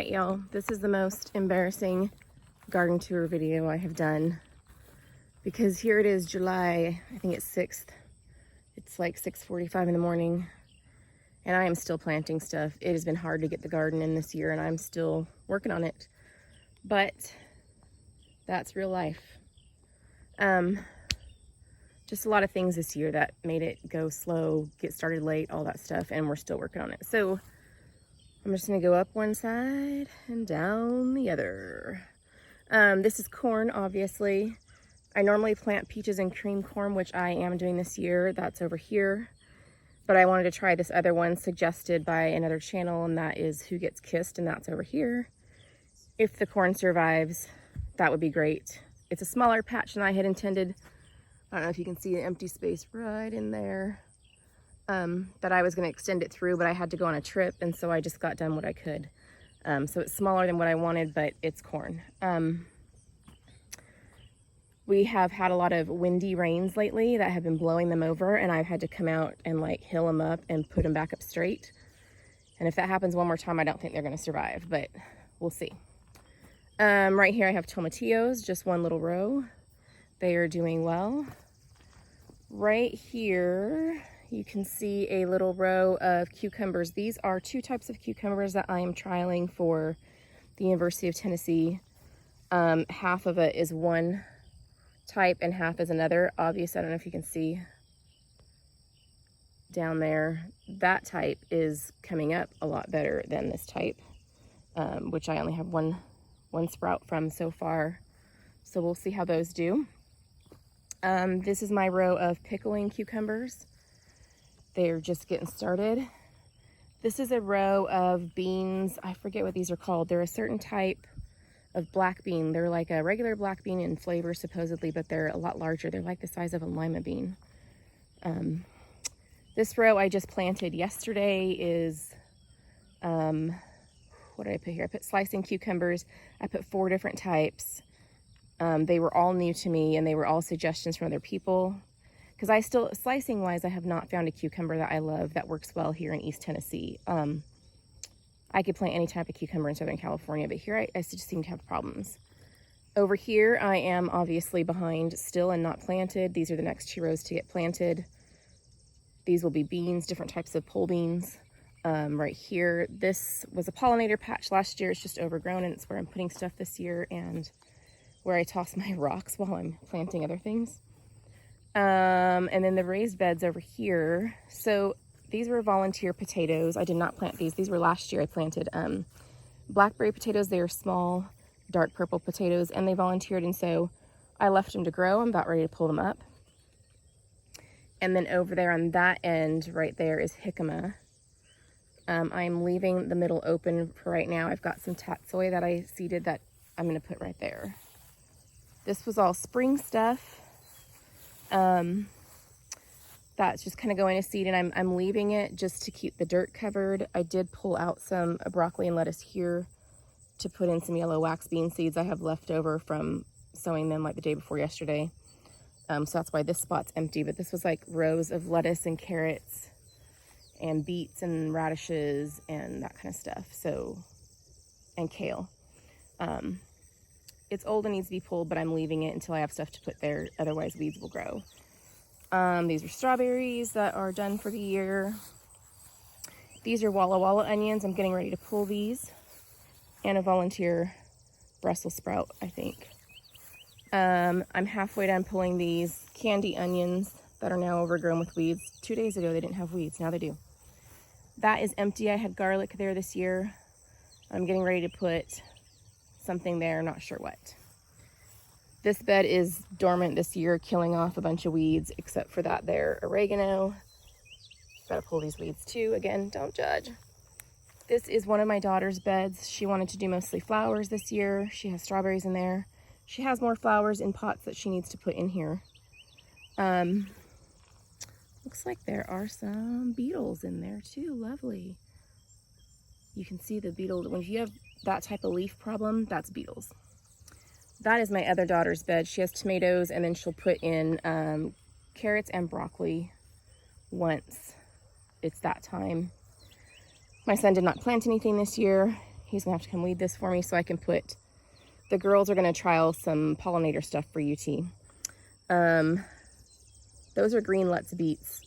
right, y'all, this is the most embarrassing garden tour video I have done, because here it is, July, I think it's 6th. It's like 6:45 in the morning, and I am still planting stuff. It has been hard to get the garden in this year, and I'm still working on it, but that's real life. Just a lot of things this year that made it go slow, get started late, all that stuff, and we're still working on it. So I'm just gonna go up one side and down the other. This is corn, obviously. I normally plant peaches and cream corn, which I am doing this year. That's over here. But I wanted to try this other one suggested by another channel, and that is Who Gets Kissed, and that's over here. If the corn survives, that would be great. It's a smaller patch than I had intended. I don't know if you can see the empty space right in there. That I was going to extend it through, but I had to go on a trip, and so I just got done what I could. So it's smaller than what I wanted, but it's corn. We have had a lot of windy rains lately that have been blowing them over, and I've had to come out and like hill them up and put them back up straight. And if that happens one more time, I don't think they're going to survive, but we'll see. Right here I have tomatillos, just one little row. They are doing well. Right here you can see a little row of cucumbers. These are two types of cucumbers that I am trialing for the University of Tennessee. Half of it is one type and half is another. Obviously, I don't know if you can see down there. That type is coming up a lot better than this type, which I only have one sprout from so far. So we'll see how those do. This is my row of pickling cucumbers. They're just getting started. This is a row of beans. I forget what these are called. They're a certain type of black bean. They're like a regular black bean in flavor, supposedly, but they're a lot larger. They're like the size of a lima bean. This row I just planted yesterday is, what did I put here? I put slicing cucumbers. I put 4 different types. They were all new to me, and they were all suggestions from other people. Because I still, slicing wise, I have not found a cucumber that I love that works well here in East Tennessee. I could plant any type of cucumber in Southern California, but here I just seem to have problems. Over here, I am obviously behind still and not planted. These are the next 2 rows to get planted. These will be beans, different types of pole beans. Right here, this was a pollinator patch last year. It's just overgrown, and it's where I'm putting stuff this year and where I toss my rocks while I'm planting other things. And then the raised beds over here. So these were volunteer potatoes. I did not plant these. These were last year I planted. Blackberry potatoes. They are small, dark purple potatoes, and they volunteered, and so I left them to grow. I'm about ready to pull them up. And then over there on that end, right there, is jicama. I'm leaving the middle open for right now. I've got some tatsoi that I seeded that I'm going to put right there. This was all spring stuff. That's just kind of going to seed, and I'm leaving it just to keep the dirt covered. I did pull out some broccoli and lettuce here to put in some yellow wax bean seeds I have left over from sowing them like the day before yesterday. So that's why this spot's empty, but this was like rows of lettuce and carrots and beets and radishes and that kind of stuff. So, and kale. It's old and needs to be pulled, but I'm leaving it until I have stuff to put there. Otherwise, weeds will grow. These are strawberries that are done for the year. These are Walla Walla onions. I'm getting ready to pull these. And a volunteer Brussels sprout, I think. I'm halfway done pulling these candy onions that are now overgrown with weeds. 2 days ago, they didn't have weeds. Now they do. That is empty. I had garlic there this year. I'm getting ready to put something there, not sure what. This bed is dormant this year, killing off a bunch of weeds, except for that there oregano. Gotta pull these weeds too. Again, don't judge. This is one of my daughter's beds. She wanted to do mostly flowers this year. She has strawberries in there. She has more flowers in pots that she needs to put in here. Looks like there are some beetles in there too. Lovely. You can see the beetle. When you have that type of leaf problem, that's beetles. That is my other daughter's bed. She has tomatoes, and then she'll put in carrots and broccoli once it's that time. My son did not plant anything this year. He's gonna have to come weed this for me so I can put, the girls are gonna trial some pollinator stuff for UT. Those are green Let's beets.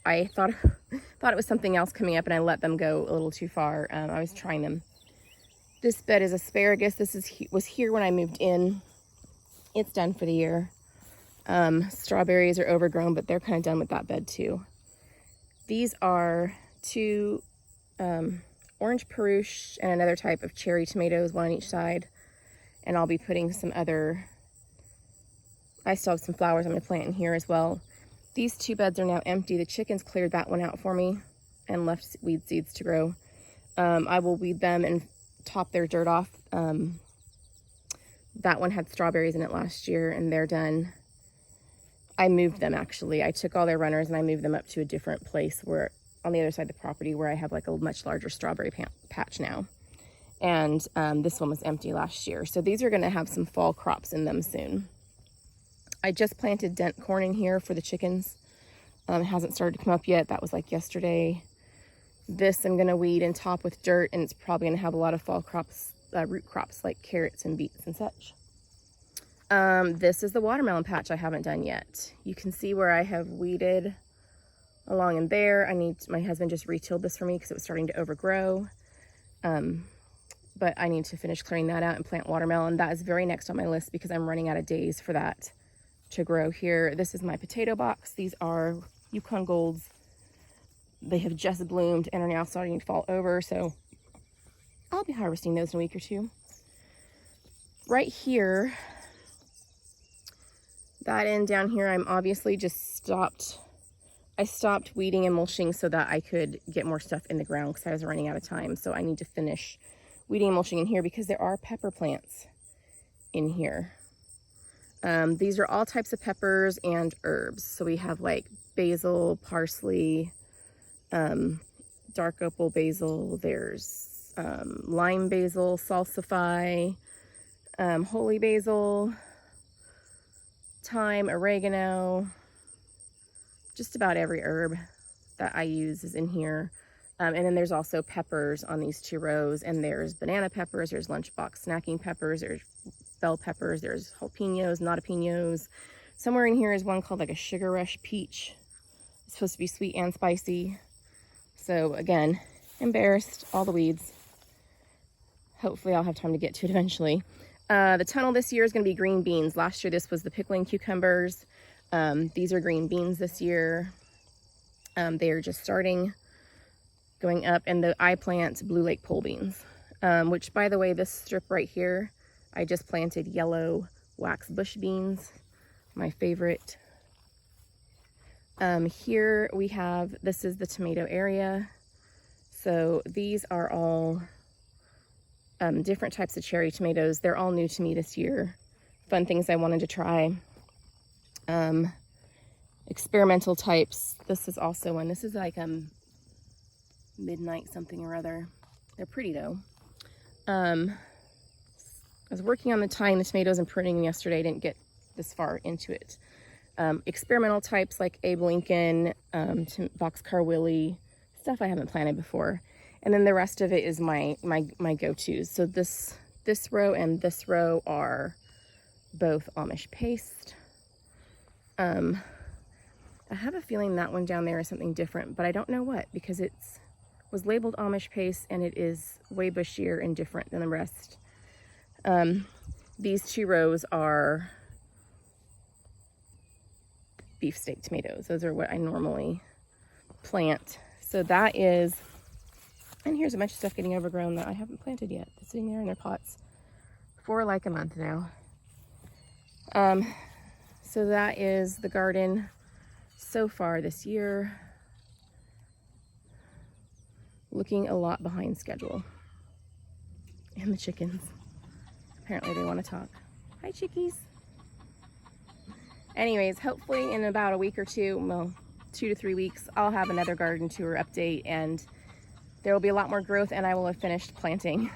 I thought it was something else coming up and I let them go a little too far. I was trying them. This bed is asparagus. This was here when I moved in. It's done for the year. Strawberries are overgrown, but they're kind of done with that bed too. These are two orange peruche and another type of cherry tomatoes, one on each side. And I'll be putting some other, I still have some flowers I'm going to plant in here as well. These two beds are now empty. The chickens cleared that one out for me and left weed seeds to grow. I will weed them and top their dirt off. That one had strawberries in it last year and they're done. I moved them actually. I took all their runners and I moved them up to a different place where on the other side of the property where I have like a much larger strawberry patch now. And this one was empty last year. So these are going to have some fall crops in them soon. I just planted dent corn in here for the chickens. It hasn't started to come up yet. That was like yesterday. This I'm going to weed and top with dirt, and it's probably going to have a lot of fall crops, root crops like carrots and beets and such. This is the watermelon patch I haven't done yet. You can see where I have weeded along in there. My husband just re-tilled this for me because it was starting to overgrow. But I need to finish clearing that out and plant watermelon. That is very next on my list because I'm running out of days for that to grow here. This is my potato box. These are Yukon Golds. They have just bloomed and are now starting to fall over, so I'll be harvesting those in a week or two. Right here, that end down here, I'm obviously just stopped weeding and mulching so that I could get more stuff in the ground because I was running out of time. So I need to finish weeding and mulching in here because there are pepper plants in here. These are all types of peppers and herbs. So we have like basil, parsley, dark opal basil. There's lime basil, salsify, holy basil, thyme, oregano. Just about every herb that I use is in here. And then there's also peppers on these two rows. And there's banana peppers, there's lunchbox snacking peppers, there's bell peppers, there's jalapenos, jalapenos. Somewhere in here is one called like a sugar rush peach. It's supposed to be sweet and spicy. So again, embarrassed, all the weeds. Hopefully I'll have time to get to it eventually. The tunnel this year is going to be green beans. Last year this was the pickling cucumbers. These are green beans this year. They are just starting going up, and I plant Blue Lake pole beans, which by the way, this strip right here, I just planted yellow wax bush beans, my favorite. Here we have, this is the tomato area. So these are all different types of cherry tomatoes. They're all new to me this year. Fun things I wanted to try. Experimental types. This is also one. This is like midnight something or other. They're pretty though. I was working on the tying the tomatoes and pruning them yesterday. Didn't get this far into it. Experimental types like Abe Lincoln, Boxcar Willie, stuff I haven't planted before. And then the rest of it is my go-tos. So this row and this row are both Amish paste. I have a feeling that one down there is something different, but I don't know what, because it was labeled Amish paste and it is way bushier and different than the rest. These two rows are beefsteak tomatoes. Those are what I normally plant. So that is, and here's a bunch of stuff getting overgrown that I haven't planted yet. It's sitting there in their pots for like a month now. So that is the garden so far this year. Looking a lot behind schedule. And the chickens. Apparently they want to talk. Hi, chickies. Anyways, hopefully in about a week or two, well, 2 to 3 weeks, I'll have another garden tour update and there will be a lot more growth and I will have finished planting